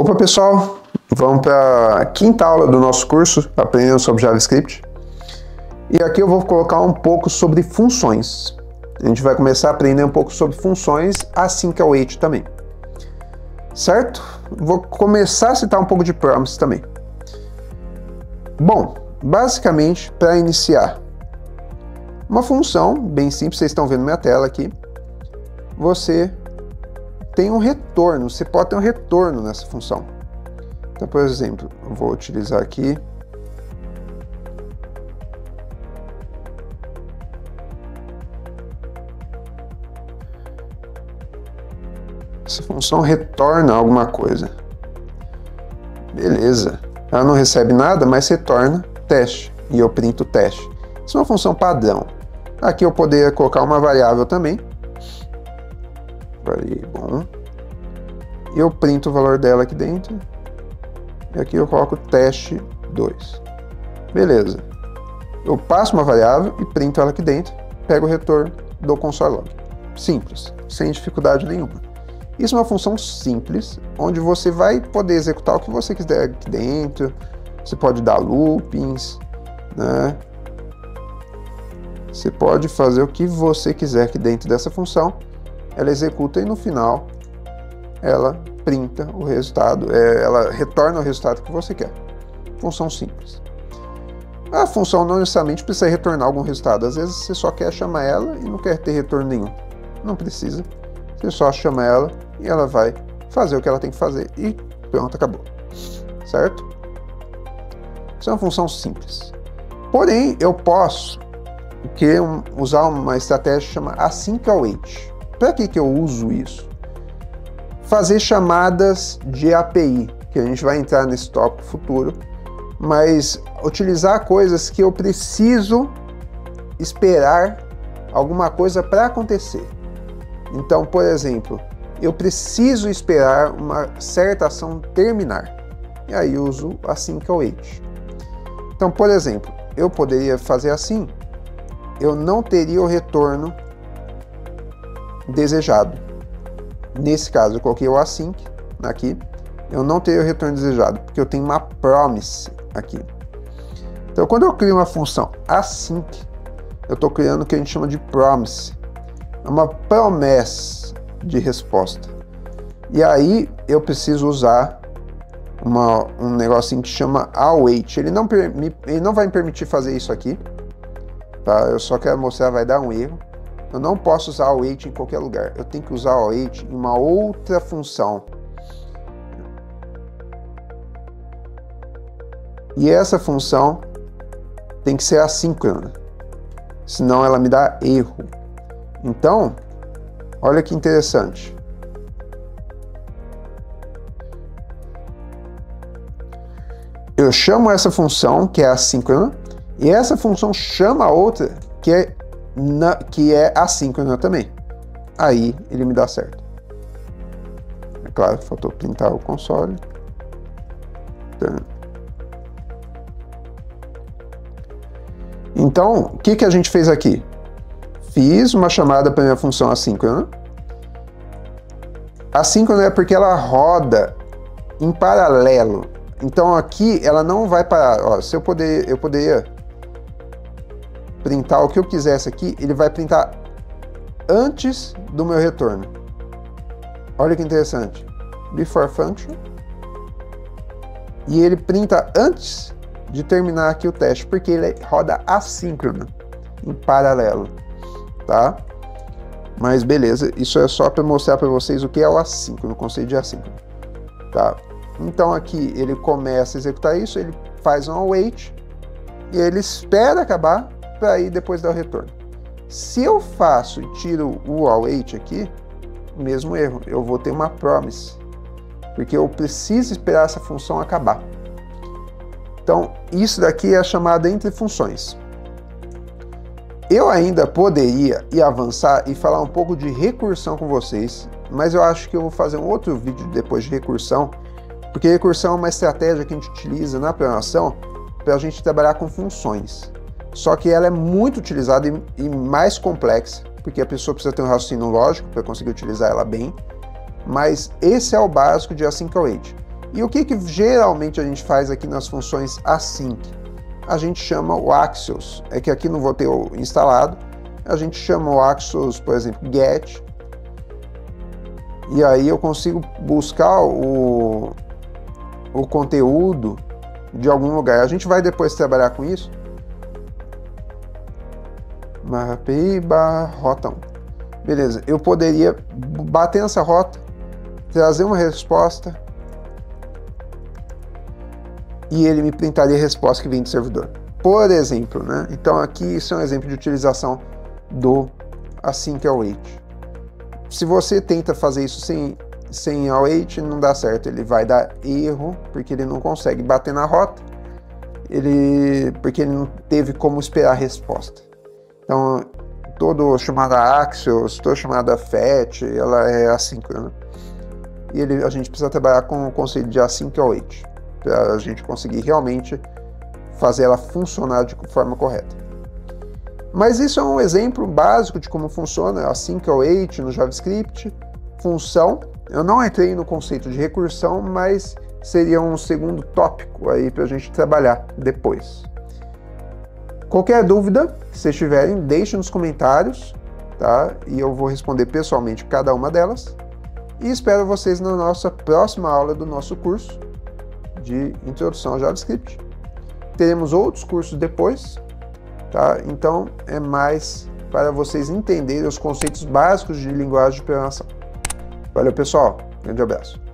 Opa pessoal, vamos para a quinta aula do nosso curso, aprendendo sobre JavaScript. E aqui eu vou colocar um pouco sobre funções. A gente vai começar a aprender um pouco sobre funções, assim que await também. Certo? Vou começar a citar um pouco de promise também. Bom, basicamente, para iniciar, uma função bem simples, vocês estão vendo minha tela aqui, você tem um retorno, você pode ter um retorno nessa função. Então, por exemplo, eu vou utilizar aqui essa função retorna alguma coisa. Beleza. Ela não recebe nada, mas retorna teste. E eu printo o teste. Isso é uma função padrão. Aqui eu poderia colocar uma variável também. Bom. E eu printo o valor dela aqui dentro. E aqui eu coloco teste 2. Beleza. Eu passo uma variável e printo ela aqui dentro. Pego o retorno do console log. Simples. Sem dificuldade nenhuma. Isso é uma função simples, onde você vai poder executar o que você quiser aqui dentro. Você pode dar loopings, né? Você pode fazer o que você quiser aqui dentro dessa função. Ela executa e no final ela printa o resultado, ela retorna o resultado que você quer. Função simples. A função não necessariamente precisa retornar algum resultado. Às vezes você só quer chamar ela e não quer ter retorno nenhum. Não precisa. Você só chama ela e ela vai fazer o que ela tem que fazer e pronto, acabou. Certo? Isso é uma função simples. Porém, eu posso usar uma estratégia que chama async await. Para que eu uso isso? Fazer chamadas de API, que a gente vai entrar nesse tópico futuro, mas utilizar coisas que eu preciso esperar alguma coisa para acontecer. Então, por exemplo, eu preciso esperar uma certa ação terminar. E aí uso async await. Então, por exemplo, eu poderia fazer assim, eu não teria o retorno desejado. Nesse caso, eu coloquei o async aqui, eu não teria o retorno desejado, porque eu tenho uma promise aqui. Então, quando eu crio uma função async, eu estou criando o que a gente chama de promise. É uma promessa de resposta. E aí, eu preciso usar um negocinho que chama await. Ele não vai me permitir fazer isso aqui. Tá? Eu só quero mostrar, vai dar um erro. Eu não posso usar await em qualquer lugar. Eu tenho que usar await em uma outra função. E essa função tem que ser assíncrona. Senão ela me dá erro. Então, olha que interessante. Eu chamo essa função, que é assíncrona, e essa função chama a outra, que é assíncrona também. Aí ele me dá certo. É claro, faltou printar o console. Então, o que a gente fez aqui? Fiz uma chamada para minha função assíncrona. Assíncrona é porque ela roda em paralelo. Então aqui ela não vai parar. Ó, se eu poderia printar o que eu quisesse aqui, ele vai printar antes do meu retorno. Olha que interessante. Before function. E ele printa antes de terminar aqui o teste, porque ele roda assíncrono, em paralelo. Tá? Mas beleza, isso é só para mostrar para vocês o que é o assíncrono, o conceito de assíncrono. Tá? Então aqui ele começa a executar isso, ele faz um await e ele espera acabar para ir depois dar o retorno. Se eu faço e tiro o await aqui, mesmo erro, eu vou ter uma promise, porque eu preciso esperar essa função acabar. Então isso daqui é a chamada entre funções. Eu ainda poderia ir avançar e falar um pouco de recursão com vocês, mas eu acho que eu vou fazer um outro vídeo depois de recursão, porque recursão é uma estratégia que a gente utiliza na programação para a gente trabalhar com funções. Só que ela é muito utilizada e mais complexa, porque a pessoa precisa ter um raciocínio lógico para conseguir utilizar ela bem, mas esse é o básico de async await. E o que geralmente a gente faz aqui nas funções async? A gente chama o Axios, é que aqui não vou ter o instalado, a gente chama o Axios, por exemplo, get, e aí eu consigo buscar o conteúdo de algum lugar. A gente vai depois trabalhar com isso. API rota 1. Beleza, eu poderia bater nessa rota, trazer uma resposta e ele me printaria a resposta que vem do servidor. Por exemplo, né? Então aqui isso é um exemplo de utilização do async await. Se você tenta fazer isso sem await, não dá certo, ele vai dar erro, porque ele não consegue bater na rota, porque ele não teve como esperar a resposta. Então, toda chamada Axios, toda chamada fetch, ela é assíncrona. E a gente precisa trabalhar com o conceito de async await, para a gente conseguir realmente fazer ela funcionar de forma correta. Mas isso é um exemplo básico de como funciona async await no JavaScript. Função, eu não entrei no conceito de recursão, mas seria um segundo tópico aí para a gente trabalhar depois. Qualquer dúvida que vocês tiverem, deixe nos comentários, tá? E eu vou responder pessoalmente cada uma delas. E espero vocês na nossa próxima aula do nosso curso de Introdução ao JavaScript. Teremos outros cursos depois, tá? Então é mais para vocês entenderem os conceitos básicos de linguagem de programação. Valeu, pessoal. Grande abraço.